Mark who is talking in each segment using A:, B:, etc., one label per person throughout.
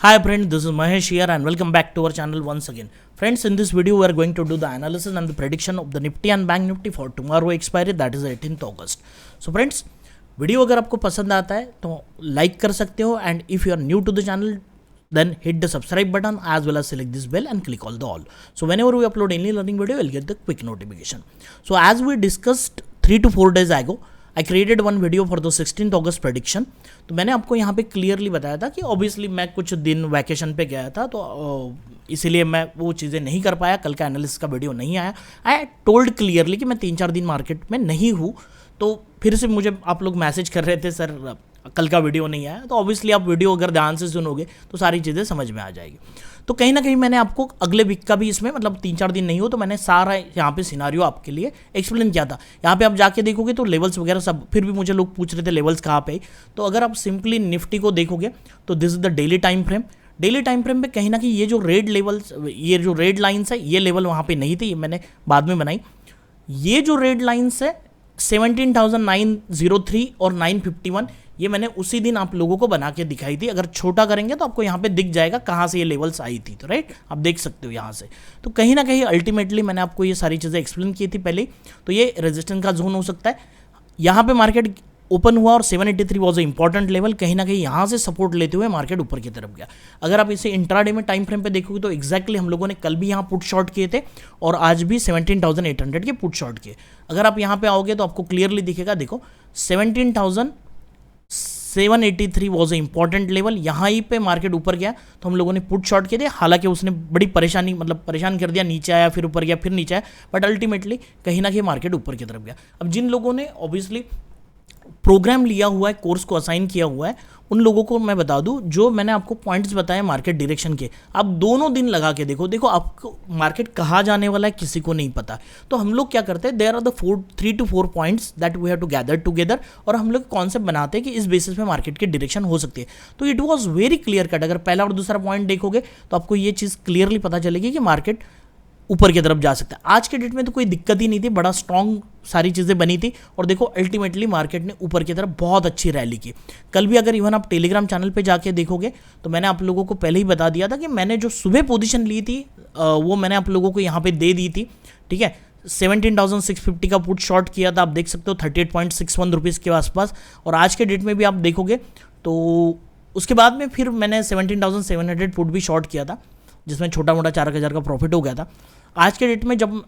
A: Hi friends, this is Mahesh here and welcome back to our channel once again. Friends, in this video we are going to do the analysis and the prediction of the Nifty and Bank Nifty for tomorrow expiry, that is 18th August. So friends, video अगर आपको पसंद आता है तो like कर सकते हो and if you are new to the channel then hit the subscribe button as well as select this bell and click all the all. So whenever we upload any learning video, you'll get the quick notification. So as we discussed 3 to 4 days ago, I created one video for the 16th August prediction. तो मैंने आपको यहाँ पे clearly बताया था कि obviously मैं कुछ दिन वैकेशन पे गया था तो इसीलिए मैं वो चीज़ें नहीं कर पाया, कल का एनालिसिस का वीडियो नहीं आया. आई टोल्ड क्लियरली कि मैं 3-4 दिन मार्केट में नहीं हूँ. तो फिर से मुझे आप लोग मैसेज कर रहे थे सर कल का वीडियो नहीं आया, तो ऑब्वियसली आप वीडियो अगर ध्यान से सुनोगे तो सारी चीज़ें समझ में आ जाएगी. तो कहीं ना कहीं मैंने आपको अगले वीक का भी इसमें मतलब 3-4 दिन नहीं हो तो मैंने सारा यहाँ पे सिनारियो आपके लिए एक्सप्लेन किया था. यहाँ पे आप जाके देखोगे तो लेवल्स वगैरह सब, फिर भी मुझे लोग पूछ रहे थे लेवल्स कहाँ पे. तो अगर आप सिंपली निफ्टी को देखोगे तो this is the daily time frame. Daily time frame पे कहीं ना कहीं ये जो रेड लेवल्स, ये जो रेड लाइन्स है, ये लेवल वहाँ पे नहीं थी, ये मैंने बाद में बनाई. ये जो रेड लाइन्स है 17,903 और 951, ये मैंने उसी दिन आप लोगों को बना के दिखाई थी. अगर छोटा करेंगे तो आपको यहाँ पे दिख जाएगा कहाँ से ये लेवल्स आई थी. तो राइट, आप देख सकते हो यहाँ से. तो कहीं ना कहीं अल्टीमेटली मैंने आपको ये सारी चीज़ें एक्सप्लेन की थी पहले. तो ये रेजिस्टेंस का जोन हो सकता है. यहाँ पे मार्केट ओपन हुआ और 783 वॉज अ इंपॉर्टेंट लेवल. कहीं ना कहीं यहाँ से सपोर्ट लेते हुए मार्केट ऊपर की तरफ गया. अगर आप इसे इंट्राडे में टाइम फ्रेम पे देखोगे तो एक्जैक्टली हम लोगों ने कल भी यहाँ पुट शॉर्ट किए थे और आज भी 17,800 के पुट शॉर्ट किए. अगर आप यहाँ पे आओगे तो आपको क्लियरली दिखेगा, देखो 17,783 वॉज अ इंपॉर्टेंट लेवल. यहाँ ही पे मार्केट ऊपर गया तो हम लोगों ने पुट शॉर्ट किए थे. हालांकि उसने बड़ी परेशान कर दिया, नीचे आया फिर ऊपर गया फिर नीचे आया, बट अल्टीमेटली कहीं ना कहीं मार्केट ऊपर की तरफ गया. अब जिन लोगों ने ऑब्वियसली प्रोग्राम लिया हुआ है, कोर्स को असाइन किया हुआ है, उन लोगों को मैं बता दूं, जो मैंने आपको पॉइंट्स बताए मार्केट डायरेक्शन के, आप दोनों दिन लगा के देखो आपको मार्केट कहाँ जाने वाला है किसी को नहीं पता. तो हम लोग क्या करते हैं, there are the 3 to 4 points that we have to gather together, और हम लोग कॉन्सेप्ट बनाते हैं कि इस बेसिस पे मार्केट की डायरेक्शन हो सकती है. तो it was very clear cut. अगर पहला और दूसरा पॉइंट देखोगे तो आपको ये चीज़ क्लियरली पता चलेगी कि मार्केट ऊपर की तरफ जा सकता है. आज के डेट में तो कोई दिक्कत ही नहीं थी, बड़ा स्ट्रॉन्ग सारी चीज़ें बनी थी. और देखो अल्टीमेटली मार्केट ने ऊपर की तरफ बहुत अच्छी रैली की. कल भी अगर इवन आप टेलीग्राम चैनल पे जाके देखोगे तो मैंने आप लोगों को पहले ही बता दिया था कि मैंने जो सुबह पोजीशन ली थी वो मैंने आप लोगों को यहाँ पे दे दी थी. ठीक है, 17,650 का पुट शॉर्ट किया था, आप देख सकते हो 38.61 रुपीज़ के आसपास. और आज के डेट में भी आप देखोगे तो उसके बाद में फिर मैंने 17,700 पुट भी शॉर्ट किया था, जिसमें छोटा मोटा 4,000 का प्रॉफिट हो गया था. आज के डेट में जब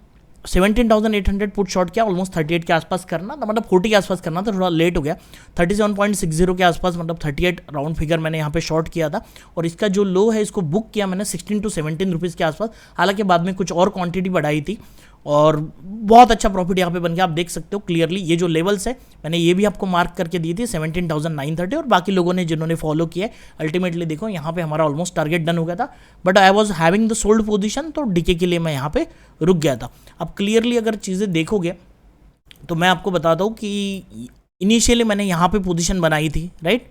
A: 17,800 पुट शॉर्ट किया, ऑलमोस्ट 38 के आसपास करना था, मतलब 40 के आसपास करना था, थोड़ा लेट हो गया. 37.60 के आसपास, मतलब 38 राउंड फिगर मैंने यहाँ पे शॉर्ट किया था. और इसका जो लो है इसको बुक किया मैंने 16 to 17 रुपीज़ के आसपास. हालांकि बाद में कुछ और क्वांटिटी बढ़ाई थी और बहुत अच्छा प्रॉफिट यहाँ पे बन गया. आप देख सकते हो क्लियरली ये जो लेवल्स है मैंने ये भी आपको मार्क करके दी थी 17,930. और बाकी लोगों ने जिन्होंने फॉलो किया अल्टीमेटली देखो यहाँ पे हमारा ऑलमोस्ट टारगेट डन हो गया था. But I was having the sold position, तो डीके के लिए मैं यहाँ पे रुक गया था. अब क्लियरली अगर चीज़ें देखोगे तो मैं आपको बताता हूँ कि इनिशियली मैंने यहाँ पे पोजीशन बनाई थी, राइट,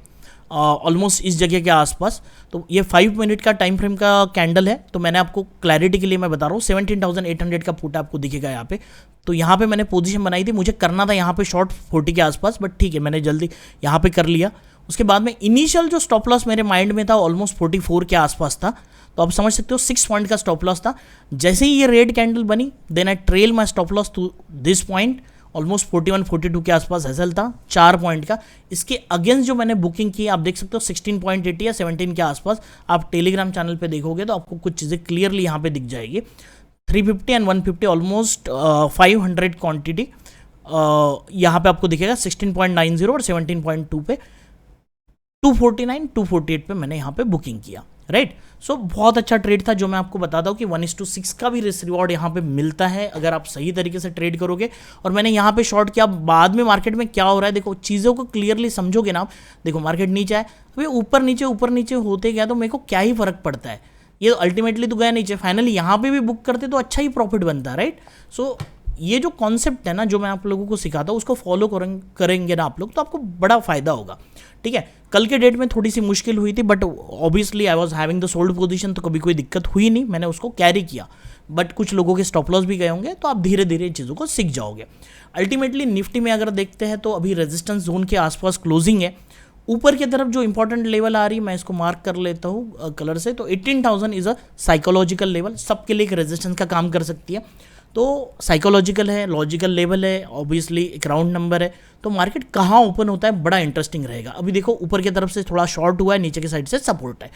A: ऑलमोस्ट इस जगह के आसपास. तो ये 5 मिनट का टाइम फ्रेम का कैंडल है. तो मैंने आपको क्लैरिटी के लिए मैं बता रहा हूँ 17,800 का पुट आपको दिखेगा यहाँ पे. तो यहाँ पे मैंने पोजीशन बनाई थी, मुझे करना था यहाँ पे शॉर्ट 40 के आसपास, बट ठीक है मैंने जल्दी यहाँ पे कर लिया. उसके बाद में इनिशियल जो स्टॉप लॉस मेरे माइंड में था ऑलमोस्ट 44 के आसपास था. तो आप समझ सकते हो 6 पॉइंट का स्टॉप लॉस था. जैसे ही ये रेड कैंडल बनी then I trail my stop loss to this point, almost 41-42 के आसपास एसएल था 4 पॉइंट का. इसके अगेंस्ट जो मैंने बुकिंग की आप देख सकते हो 16.80 या 17 के आसपास. आप टेलीग्राम चैनल पे देखोगे तो आपको कुछ चीज़ें क्लियरली यहाँ पे दिख जाएगी. 350 एंड 150 ऑलमोस्ट 500 क्वांटिटी यहाँ पे आपको दिखेगा 16.90 और 17.2 पे 249, 248 पे मैंने यहाँ पे बुकिंग किया, राइट. सो बहुत अच्छा ट्रेड था जो मैं आपको बताता हूँ कि 1:6 का भी रिस्क रिवॉर्ड यहाँ पे मिलता है अगर आप सही तरीके से ट्रेड करोगे. और मैंने यहाँ पे शॉर्ट किया. बाद में मार्केट में क्या हो रहा है देखो, चीज़ों को क्लियरली समझोगे ना आप. देखो मार्केट नीचे आए, अभी ऊपर नीचे होते गया तो मेरे को क्या ही फर्क पड़ता है, ये अल्टीमेटली तो गया नीचे. फाइनली यहाँ पे भी बुक करते तो अच्छा ही प्रॉफिट बनता है, राइट. सो ये जो कॉन्सेप्ट है ना जो मैं आप लोगों को सिखाता हूँ उसको फॉलो करेंगे ना आप लोग तो आपको बड़ा फायदा होगा. ठीक है, कल के डेट में थोड़ी सी मुश्किल हुई थी, but obviously I was having the sold position, तो कभी कोई दिक्कत हुई नहीं, मैंने उसको कैरी किया. बट कुछ लोगों के स्टॉप लॉस भी गए होंगे, तो आप धीरे धीरे चीज़ों को सीख जाओगे. अल्टीमेटली निफ्टी में अगर देखते हैं तो अभी रेजिस्टेंस जोन के आसपास क्लोजिंग है. ऊपर की तरफ जो इंपॉर्टेंट लेवल आ रही है मैं इसको मार्क कर लेता हूँ कलर से, तो 18,000 इज अ साइकोलॉजिकल लेवल, सबके लिए एक रेजिस्टेंस का काम कर सकती है। तो साइकोलॉजिकल है, लॉजिकल लेवल है, ऑब्वियसली एक राउंड नंबर है, तो मार्केट कहाँ ओपन होता है बड़ा इंटरेस्टिंग रहेगा। अभी देखो ऊपर की तरफ से थोड़ा शॉर्ट हुआ है, नीचे की साइड से सपोर्ट है।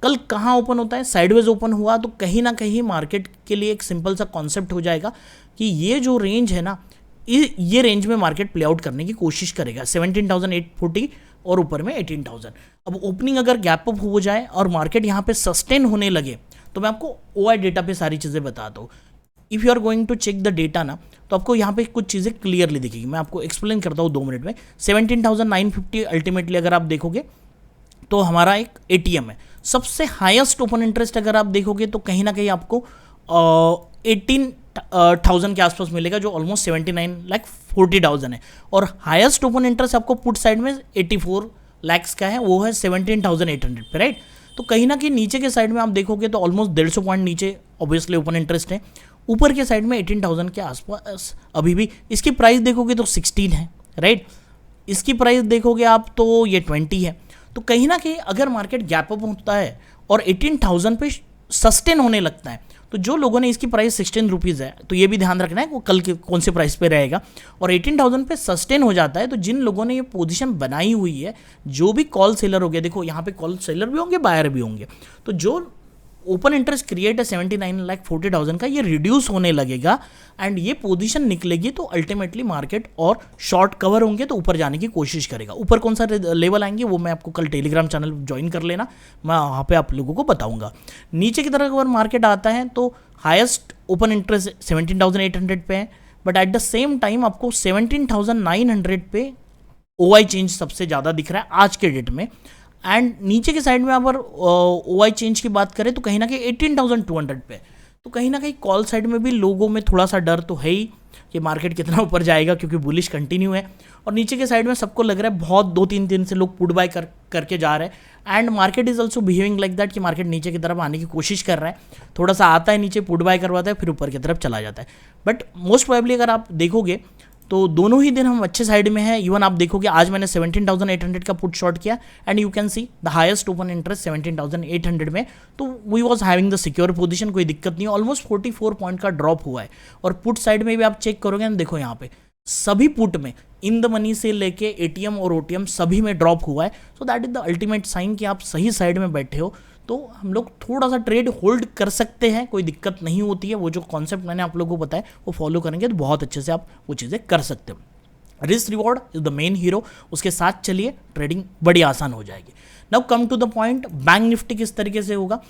A: कल कहाँ ओपन होता है, साइडवेज ओपन हुआ तो कहीं ना कहीं मार्केट के लिए एक सिंपल सा कॉन्सेप्ट हो जाएगा कि ये जो रेंज है ना, ये रेंज में मार्केट प्ले आउट करने की कोशिश करेगा, 17,840 और ऊपर में 18,000। अब ओपनिंग अगर गैप अप हो जाए और मार्केट यहाँ पे सस्टेन होने लगे तो मैं आपको ओआई डेटा पे सारी चीज़ें बताता हूँ। If you are going to check the data ना, तो आपको यहाँ पे कुछ चीज़ें क्लियरली दिखेगी। मैं आपको एक्सप्लेन करता हूँ 2 मिनट में। 17,950 अल्टीमेटली अगर आप देखोगे तो हमारा एक एटीएम है। सबसे हाईएस्ट ओपन इंटरेस्ट अगर आप देखोगे तो कहीं ना कहीं आपको 18,000 के आसपास मिलेगा, जो ऑलमोस्ट 79,40,000 है। और हाईएस्ट ओपन इंटरेस्ट आपको पुट साइड में 84 लाख का है, वो है 17,800 पे, राइट। तो कहीं ना कहीं नीचे के साइड में आप देखोगे तो ऑलमोस्ट 150 पॉइंट नीचे ऑब्वियसली ओपन इंटरेस्ट है। ऊपर के साइड में 18,000 के आसपास अभी भी। इसकी प्राइस देखोगे तो 16 है, राइट। इसकी प्राइस देखोगे आप तो ये 20 है। तो कहीं ना कहीं अगर मार्केट गैप अप होता है और 18,000 पे सस्टेन होने लगता है, तो जो लोगों ने इसकी प्राइस 16 रुपीज़ है, तो ये भी ध्यान रखना है वो कल के कौन से प्राइस पे रहेगा, और 18,000 पे सस्टेन हो जाता है, तो जिन लोगों ने ये पोजीशन बनाई हुई है, जो भी कॉल सेलर हो गया, देखो यहाँ पे कॉल सेलर भी होंगे, बायर भी होंगे, तो जो ओपन इंटरेस्ट क्रिएट है 79,40,000 का, ये रिड्यूस होने लगेगा एंड ये पोजीशन निकलेगी, तो अल्टीमेटली मार्केट और शॉर्ट कवर होंगे तो ऊपर जाने की कोशिश करेगा। ऊपर कौन सा लेवल आएंगे वो मैं आपको कल टेलीग्राम चैनल ज्वाइन कर लेना, मैं वहाँ पे आप लोगों को बताऊंगा। नीचे की तरफ अगर मार्केट आता है तो हाईएस्ट ओपन इंटरेस्ट 17,800 पे है, but at the same time आपको 17,900 पे ओआई चेंज सबसे ज़्यादा दिख रहा है आज के डेट में। एंड नीचे के साइड में अगर ओआई चेंज की बात करें तो कहीं ना कहीं 18,200 पे, तो कहीं ना कहीं कॉल साइड में भी लोगों में थोड़ा सा डर तो है ही कि मार्केट कितना ऊपर जाएगा, क्योंकि बुलिश कंटिन्यू है। और नीचे के साइड में सबको लग रहा है बहुत 2-3 दिन से लोग पुट बाय करके जा रहे हैं, and market is also behaving like that कि मार्केट नीचे की तरफ आने की कोशिश कर रहा है, थोड़ा सा आता है नीचे, पुट बाय करवाता है, फिर ऊपर की तरफ चला जाता है। बट मोस्ट प्रोबेबली अगर आप देखोगे तो दोनों ही दिन हम अच्छे साइड में हैं। इवन आप देखोगे आज मैंने 17,800 का पुट शॉर्ट किया and you can see the highest open interest 17,800 में, तो we was having the secure position, कोई दिक्कत नहीं है। ऑलमोस्ट 44 पॉइंट का ड्रॉप हुआ है। और पुट साइड में भी आप चेक करोगे ना, देखो यहाँ पे सभी पुट में इन द मनी से लेके एटीएम और ओटीएम सभी में ड्रॉप हुआ है। So that is the ultimate sign कि आप सही साइड में बैठे हो, तो हम लोग थोड़ा सा ट्रेड होल्ड कर सकते हैं, कोई दिक्कत नहीं होती है। वो जो कॉन्सेप्ट मैंने आप लोगों को बताया वो फॉलो करेंगे तो बहुत अच्छे से आप वो चीज़ें कर सकते हो। Risk reward is the main hero, उसके साथ चलिए, ट्रेडिंग बड़ी आसान हो जाएगी। Now come to the point, bank Nifty किस तरीके से होगा।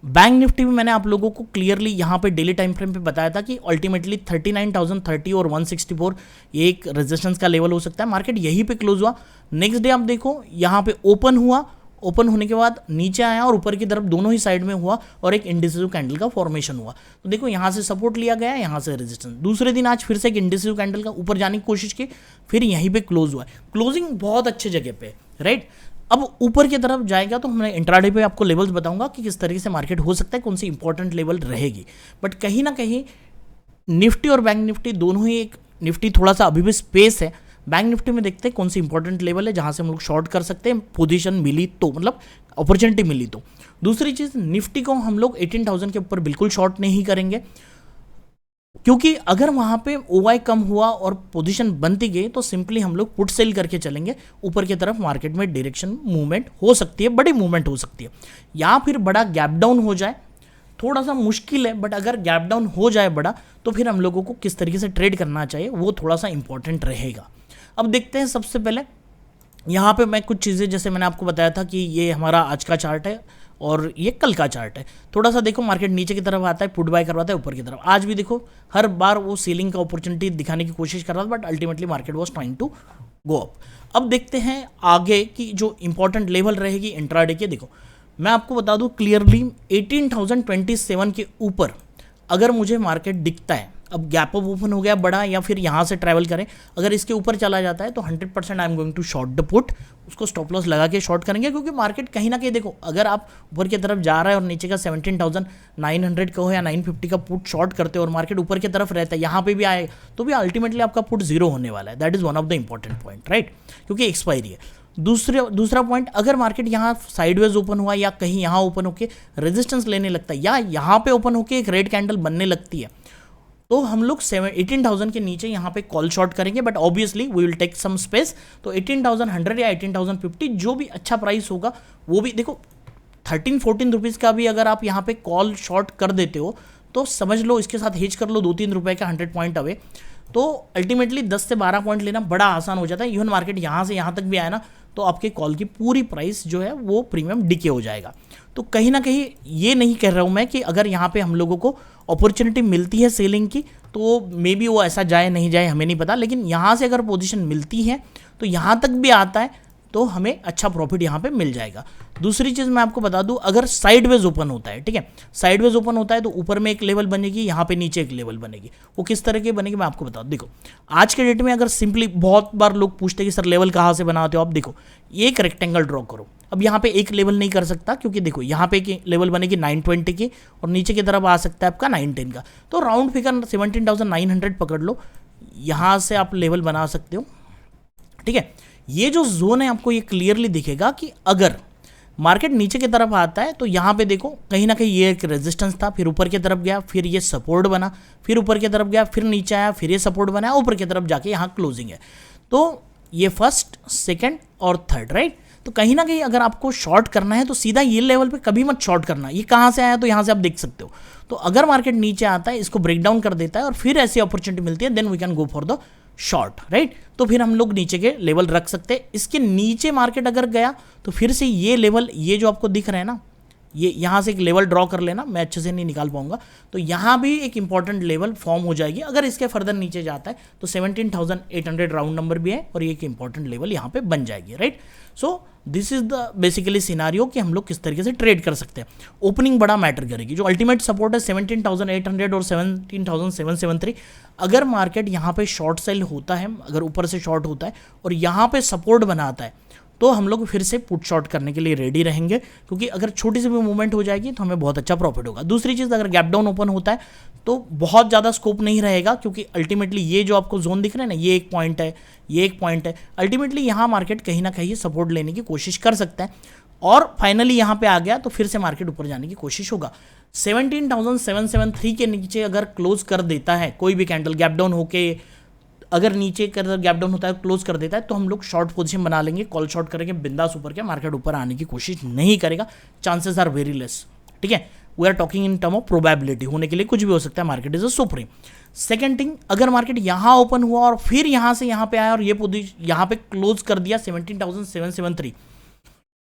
A: बैंक निफ्टी में मैंने आप लोगों को क्लियरली यहाँ पे डेली टाइम फ्रेम पे बताया था कि अल्टीमेटली 39,030 और 164 ये एक रेजिस्टेंस का लेवल हो सकता है। मार्केट यहीं पे क्लोज हुआ। नेक्स्ट डे आप देखो यहाँ पे ओपन हुआ, ओपन होने के बाद नीचे आया और ऊपर की तरफ दोनों ही साइड में हुआ और एक इंडिसिव कैंडल का फॉर्मेशन हुआ। तो देखो यहाँ से सपोर्ट लिया गया, यहाँ से रेजिस्टेंस। दूसरे दिन आज फिर से एक इंडिसिव कैंडल का ऊपर जाने की कोशिश की, फिर यहीं पे क्लोज हुआ। क्लोजिंग बहुत अच्छे जगह पे, राइट। अब ऊपर की तरफ जाएगा तो मैं इंट्राडे पे आपको लेवल्स बताऊंगा कि किस तरीके से मार्केट हो सकता है, कौन सी इंपॉर्टेंट लेवल रहेगी। बट कहीं ना कहीं निफ्टी और बैंक निफ्टी दोनों ही, एक निफ्टी थोड़ा सा अभी भी स्पेस है, बैंक निफ्टी में देखते हैं कौन सी इंपॉर्टेंट लेवल है जहां से हम लोग शॉर्ट कर सकते हैं, पोजीशन मिली तो, मतलब अपॉर्चुनिटी मिली तो। दूसरी चीज़, निफ्टी को हम लोग 18,000 के ऊपर बिल्कुल शॉर्ट नहीं करेंगे, क्योंकि अगर वहां पे ओआई कम हुआ और पोजीशन बनती गई तो सिंपली हम लोग पुट सेल करके चलेंगे। ऊपर की तरफ मार्केट में डायरेक्शन मूवमेंट हो सकती है, बड़ी मूवमेंट हो सकती है, या फिर बड़ा गैप डाउन हो जाए, थोड़ा सा मुश्किल है। बट अगर गैप डाउन हो जाए बड़ा, तो फिर हम लोगों को किस तरीके से ट्रेड करना चाहिए वो थोड़ा सा इंपॉर्टेंट रहेगा। अब देखते हैं, सबसे पहले यहाँ पे मैं कुछ चीज़ें, जैसे मैंने आपको बताया था कि ये हमारा आज का चार्ट है और ये कल का चार्ट है। थोड़ा सा देखो, मार्केट नीचे की तरफ आता है, पुट बाय करवाता है ऊपर की तरफ। आज भी देखो हर बार वो सीलिंग का अपॉर्चुनिटी दिखाने की कोशिश कर रहा था, but ultimately market was trying to go up. अब देखते हैं आगे की जो इंपॉर्टेंट लेवल रहेगी इंट्राडे के। देखो मैं आपको बता दूं क्लियरली, 18,027 के ऊपर अगर मुझे मार्केट दिखता है, अब गैप अप ओपन हो गया बड़ा या फिर यहाँ से ट्रैवल करें, अगर इसके ऊपर चला जाता है तो 100% I am going to short the put, उसको स्टॉप लॉस लगा के शॉर्ट करेंगे। क्योंकि मार्केट कहीं ना कहीं देखो, अगर आप ऊपर की तरफ जा रहा है और नीचे का 17,900 का हो या 950 का पुट शॉर्ट करते हो और मार्केट ऊपर की तरफ रहता है, यहाँ पे भी आए तो भी अल्टीमेटली आपका पुट जीरो होने वाला है। That is one of the important point, right, क्योंकि एक्सपायरी है। दूसरा पॉइंट, अगर मार्केट यहाँ साइडवेज ओपन हुआ या कहीं यहाँ ओपन होके रेजिस्टेंस लेने लगता है या यहाँ पे ओपन होके एक रेड कैंडल बनने लगती है, तो हम लोग 18,000 के नीचे यहाँ पे कॉल शॉर्ट करेंगे, but obviously we will take some space. तो 18,100 या 18,050 जो भी अच्छा प्राइस होगा वो भी देखो, 13-14 रुपीज़ का भी अगर आप यहाँ पे कॉल शॉर्ट कर देते हो तो समझ लो इसके साथ हेज कर लो 2-3 रुपए का 100 पॉइंट अवे, तो अल्टीमेटली 10 से 12 पॉइंट लेना बड़ा आसान हो जाता है। इवन मार्केट यहाँ से यहाँ तक भी आया ना तो आपके कॉल की पूरी प्राइस जो है वो प्रीमियम डिके हो जाएगा। तो कहीं ना कहीं ये नहीं कह रहा हूँ मैं कि अगर यहाँ पे हम लोगों को अपॉर्चुनिटी मिलती है सेलिंग की तो मे बी वो ऐसा जाए नहीं जाए हमें नहीं पता, लेकिन यहाँ से अगर पोजीशन मिलती है तो यहाँ तक भी आता है तो हमें अच्छा प्रॉफिट यहाँ पे मिल जाएगा। दूसरी चीज़ मैं आपको बता दूं, अगर साइडवेज ओपन होता है, ठीक है, साइडवेज ओपन होता है तो ऊपर में एक लेवल बनेगी, यहाँ पे नीचे एक लेवल बनेगी। वो किस तरह की बनेगी मैं आपको बता दूं। देखो आज के डेट में अगर सिंपली, बहुत बार लोग पूछते हैं कि सर लेवल कहाँ से बनाते हो आप, देखो ये एक रेक्टेंगल ड्रॉ करो। अब यहाँ पे एक लेवल नहीं कर सकता क्योंकि देखो यहाँ पे एक लेवल बनेगी 920 की और नीचे की तरफ आ सकता है आपका 910 का, तो राउंड फिगर 17,900 पकड़ लो, यहाँ से आप लेवल बना सकते हो, ठीक है। ये जो जोन है आपको ये क्लियरली दिखेगा कि अगर मार्केट नीचे की तरफ आता है तो यहाँ पे देखो कहीं ना कहीं ये एक रेजिस्टेंस था, फिर ऊपर की तरफ गया, फिर ये सपोर्ट बना, फिर ऊपर की तरफ गया, फिर नीचे आया, फिर ये सपोर्ट बना, ऊपर की तरफ जाके यहाँ क्लोजिंग है। तो ये फर्स्ट, सेकंड और थर्ड, राइट। तो कहीं ना कहीं अगर आपको शॉर्ट करना है तो सीधा ये लेवल पे कभी मत शॉर्ट करना। ये कहाँ से आया तो यहाँ से आप देख सकते हो। तो अगर मार्केट नीचे आता है, इसको ब्रेक डाउन कर देता है और फिर ऐसी अपॉर्चुनिटी मिलती है, then we can go for the short, right. तो फिर हम लोग नीचे के लेवल रख सकते हैं। इसके नीचे मार्केट अगर गया तो फिर से ये लेवल, ये जो आपको दिख रहा है ना, ये यहाँ से एक लेवल ड्रॉ कर लेना, मैं अच्छे से नहीं निकाल पाऊंगा, तो यहाँ भी एक इंपॉर्टेंट लेवल फॉर्म हो जाएगी। अगर इसके फर्दर नीचे जाता है तो 17,800 राउंड नंबर भी है और ये एक इंपॉर्टेंट लेवल यहाँ पे बन जाएगी, right. So this is the basically scenario कि हम लोग किस तरीके से ट्रेड कर सकते हैं। ओपनिंग बड़ा मैटर करेगी। जो अल्टीमेट सपोर्ट है 17,800 और 17,773, अगर मार्केट यहाँ पे शॉर्ट सेल होता है, अगर ऊपर से शॉर्ट होता है और यहाँ पे सपोर्ट बनाता है तो हम लोग फिर से पुट शॉर्ट करने के लिए रेडी रहेंगे, क्योंकि अगर छोटी सी भी मूवमेंट हो जाएगी तो हमें बहुत अच्छा प्रॉफिट होगा। दूसरी चीज़, अगर गैप डाउन ओपन होता है तो बहुत ज़्यादा स्कोप नहीं रहेगा, क्योंकि अल्टीमेटली ये जो आपको जोन दिख रहा है ना, ये एक पॉइंट है, ये एक पॉइंट है, अल्टीमेटली यहाँ मार्केट कहीं ना कहीं सपोर्ट लेने की कोशिश कर सकता है और फाइनली यहाँ पे आ गया तो फिर से मार्केट ऊपर जाने की कोशिश होगा। 17,773 के नीचे अगर क्लोज कर देता है कोई भी कैंडल, गैप डाउन होके अगर नीचे कर गैप डाउन होता है, क्लोज कर देता है, तो हम लोग शॉर्ट पोजीशन बना लेंगे, कॉल शॉर्ट करेंगे बिंदास ऊपर के, मार्केट ऊपर आने की कोशिश नहीं करेगा, चांसेस आर वेरी लेस, ठीक है। We are talking in term of probability, होने के लिए कुछ भी हो सकता है, market is a supreme. Second thing, अगर मार्केट यहाँ ओपन हुआ और फिर यहाँ से यहाँ पे आया और ये पोजीशन यहाँ पे क्लोज कर दिया 17,773,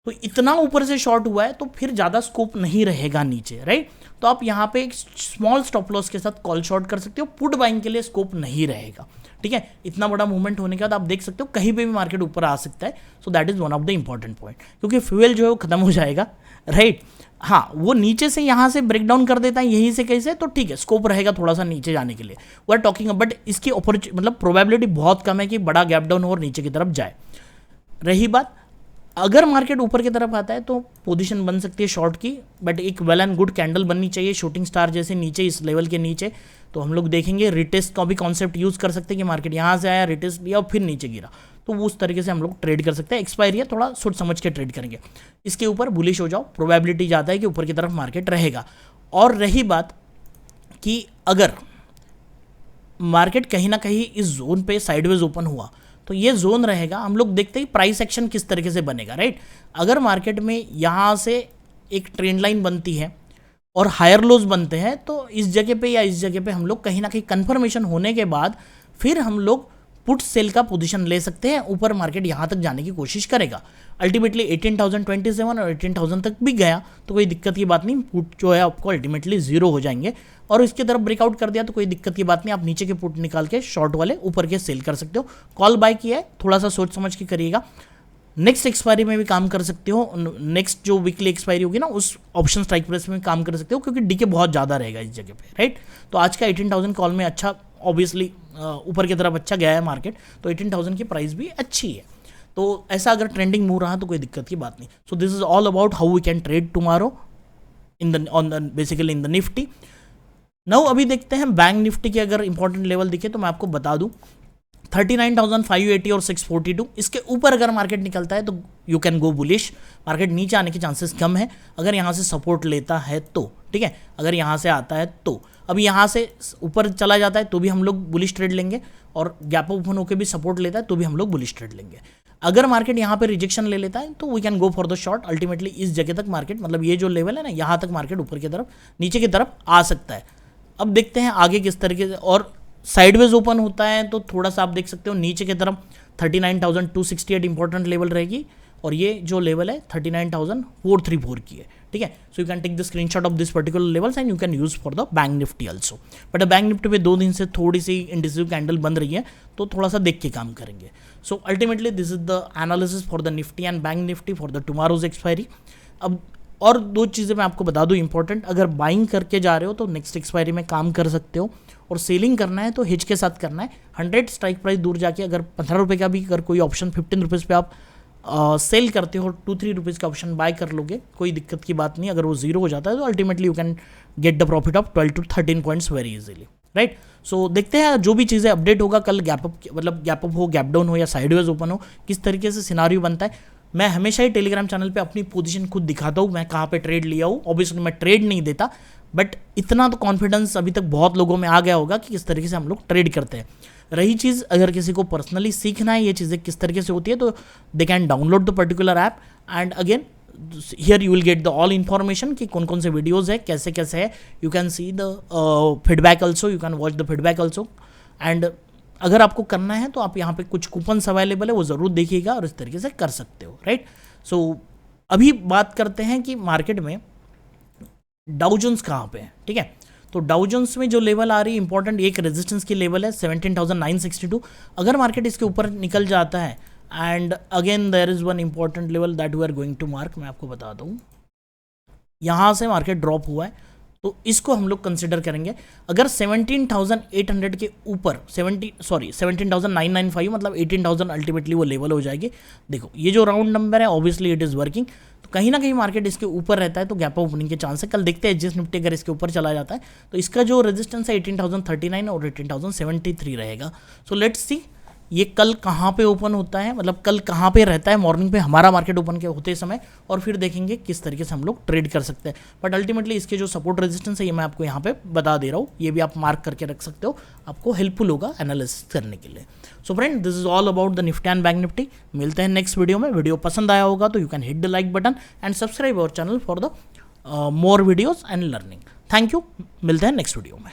A: तो इतना ऊपर से शॉर्ट हुआ है तो फिर ज़्यादा स्कोप नहीं रहेगा नीचे, राइट। तो आप यहाँ पे एक स्मॉल स्टॉप लॉस के साथ कॉल शॉर्ट कर सकते हो, पुट बाइंग के लिए स्कोप नहीं रहेगा, ठीक है। इतना बड़ा मूवमेंट होने के बाद आप देख सकते हो कहीं पे भी मार्केट ऊपर आ सकता है। So that is one of the important point, क्योंकि फ्यूल जो है वो खत्म हो जाएगा, राइट। हाँ, वो नीचे से यहाँ से ब्रेक डाउन कर देता है यहीं से कैसे, तो ठीक है, स्कोप रहेगा थोड़ा सा नीचे जाने के लिए, वो आर टॉकिंग, बट इसकी मतलब प्रोबेबिलिटी बहुत कम है कि बड़ा गैप डाउन हो और नीचे की तरफ जाए। रही बात, अगर मार्केट ऊपर की तरफ आता है तो पोजीशन बन सकती है शॉर्ट की, बट एक वेल एंड गुड कैंडल बननी चाहिए शूटिंग स्टार जैसे नीचे, इस लेवल के नीचे। तो हम लोग देखेंगे रिटेस्ट का भी कॉन्सेप्ट यूज़ कर सकते हैं कि मार्केट यहाँ से आया, रिटेस्ट लिया और फिर नीचे गिरा, तो उस तरीके से हम लोग ट्रेड कर सकते हैं। एक्सपायरी है, थोड़ा सोच समझ के ट्रेड करेंगे। इसके ऊपर बुलिश हो जाओ, प्रोबेबिलिटी ज़्यादा है कि ऊपर की तरफ मार्केट रहेगा। और रही बात कि अगर मार्केट कहीं ना कहीं इस जोन पे साइडवेज ओपन हुआ तो ये जोन रहेगा, हम लोग देखते हैं प्राइस एक्शन किस तरीके से बनेगा, राइट। अगर मार्केट में यहाँ से एक ट्रेंड लाइन बनती है और हायर लोज बनते हैं तो इस जगह पे या इस जगह पे हम लोग कहीं ना कहीं कंफर्मेशन होने के बाद फिर हम लोग पुट सेल का पोजीशन ले सकते हैं, ऊपर मार्केट यहाँ तक जाने की कोशिश करेगा। अल्टीमेटली 18,027 और 18,000 तक भी गया तो कोई दिक्कत की बात नहीं, पुट जो है आपको अल्टीमेटली जीरो हो जाएंगे। और इसकी तरफ ब्रेकआउट कर दिया तो कोई दिक्कत की बात नहीं, आप नीचे के पुट निकाल के शॉर्ट वाले ऊपर के सेल कर सकते हो। कॉल बाय किया है, थोड़ा सा सोच समझ के करिएगा। नेक्स्ट एक्सपायरी में भी काम कर सकते हो, नेक्स्ट जो वीकली एक्सपायरी होगी ना उस ऑप्शन स्ट्राइक प्राइस में काम कर सकते हो, क्योंकि डीके बहुत ज़्यादा रहेगा इस जगह पे, राइट। तो आज का 18,000 कॉल में अच्छा, ऑब्वियसली ऊपर की तरफ अच्छा गया है मार्केट, तो 18,000 की प्राइस भी अच्छी है। तो ऐसा अगर ट्रेंडिंग मूव रहा तो कोई दिक्कत की बात नहीं। So this is all about how we can trade tomorrow basically in the Nifty. Now अभी देखते हैं बैंक निफ्टी के अगर इंपॉर्टेंट लेवल दिखे तो मैं आपको बता दूं 39,580 और 642, इसके ऊपर अगर मार्केट निकलता है तो you can go bullish. Market नीचे आने के चांसेस कम है अगर यहाँ से सपोर्ट लेता है तो, ठीक है, अगर यहाँ से आता है तो। अब यहाँ से ऊपर चला जाता है तो भी हम लोग बुलिश ट्रेड लेंगे, और गैप ओपन होकर भी सपोर्ट लेता है तो भी हम लोग बुलिश ट्रेड लेंगे। अगर मार्केट यहाँ पे रिजेक्शन ले लेता है तो we can go for the short. Ultimately इस जगह तक मार्केट, मतलब ये जो लेवल है ना, यहाँ तक मार्केट ऊपर की तरफ, नीचे की तरफ आ सकता है। अब देखते हैं आगे किस तरीके से, और साइडवेज ओपन होता है तो थोड़ा सा आप देख सकते हो नीचे की तरफ 39,268 इंपॉर्टेंट लेवल रहेगी, और ये जो लेवल है 39,434 की है, ठीक है। So you can take the screenshot of this particular levels and you can use for the bank Nifty also. But bank Nifty पे 2 दिन से थोड़ी सी इंडिसिव कैंडल बन रही है, तो थोड़ा सा देख के काम करेंगे। So ultimately this is the analysis for the Nifty and bank Nifty for the tomorrow's expiry. अब और 2 चीज़ें मैं आपको बता दूं इंपॉर्टेंट, अगर बाइंग करके जा रहे हो तो नेक्स्ट एक्सपायरी में काम कर सकते हो, और सेलिंग करना है तो हिच के साथ करना है। 100 स्ट्राइक प्राइस दूर जाके अगर 15 रुपये का भी अगर कोई ऑप्शन 15 रुपीज़ पे आप सेल करते हो, 2-3 रुपीज़ का ऑप्शन बाय कर लोगे, कोई दिक्कत की बात नहीं। अगर वो जीरो हो जाता है तो ultimately you can get the profit of 12 to 13 points very easily, right. So देखते हैं जो भी चीज़ें अपडेट होगा कल, गैप अप, मतलब गैप अप हो, गैप डाउन हो या साइडवेज ओपन हो, किस तरीके से सिनारियो बनता है। मैं हमेशा ही टेलीग्राम चैनल पे अपनी पोजीशन खुद दिखाता हूँ, मैं कहाँ पे ट्रेड लिया हूँ। ऑब्वियसली मैं ट्रेड नहीं देता, बट इतना तो कॉन्फिडेंस अभी तक बहुत लोगों में आ गया होगा कि किस तरीके से हम लोग ट्रेड करते हैं। रही चीज़, अगर किसी को पर्सनली सीखना है ये चीज़ें किस तरीके से होती है, तो they can download the particular app, and again here you will get the all information कि कौन कौन से वीडियोज़ है, कैसे कैसे है। You can see the feedback also, you can watch the feedback also. And अगर आपको करना है तो आप यहाँ पे कुछ कूपन्स अवेलेबल है, वो ज़रूर देखिएगा और इस तरीके से कर सकते हो, राइट। सो अभी बात करते हैं कि मार्केट में डाउ जोन्स कहाँ पे है, ठीक है। तो डाउ जोन्स में जो लेवल आ रही है इंपॉर्टेंट, एक रेजिस्टेंस की लेवल है 17,962। अगर मार्केट इसके ऊपर निकल जाता है, and again there is one important level that we are going to mark, मैं आपको बता दूँ, यहाँ से मार्केट ड्रॉप हुआ है तो इसको हम लोग कंसिडर करेंगे। अगर 17,800 के ऊपर 17,995, मतलब 18,000 अल्टीमेटली वो लेवल हो जाएगी। देखो ये जो राउंड नंबर है ऑब्वियसली इट इज़ वर्किंग, तो कहीं ना कहीं मार्केट इसके ऊपर रहता है तो गैप ओपनिंग के चांस है। कल देखते हैं जिस निफ्टी अगर इसके ऊपर चला जाता है तो इसका जो रेजिस्टेंस है 18,039 और 18,073 रहेगा। सो लेट्स सी ये कल कहाँ पे ओपन होता है, मतलब कल कहाँ पे रहता है मॉर्निंग पे हमारा मार्केट ओपन के होते समय, और फिर देखेंगे किस तरीके से हम लोग ट्रेड कर सकते हैं। बट अल्टीमेटली इसके जो सपोर्ट रेजिस्टेंस है ये मैं आपको यहाँ पे बता दे रहा हूँ, ये भी आप मार्क करके रख सकते हो, आपको हेल्पफुल होगा एनालिसिस करने के लिए। So friend this is all about the Nifty and bank Nifty. मिलते हैं नेक्स्ट वीडियो में। वीडियो पसंद आया होगा तो you can hit the like button and subscribe our channel for the more videos and learning. Thank you, मिलते हैं next video में।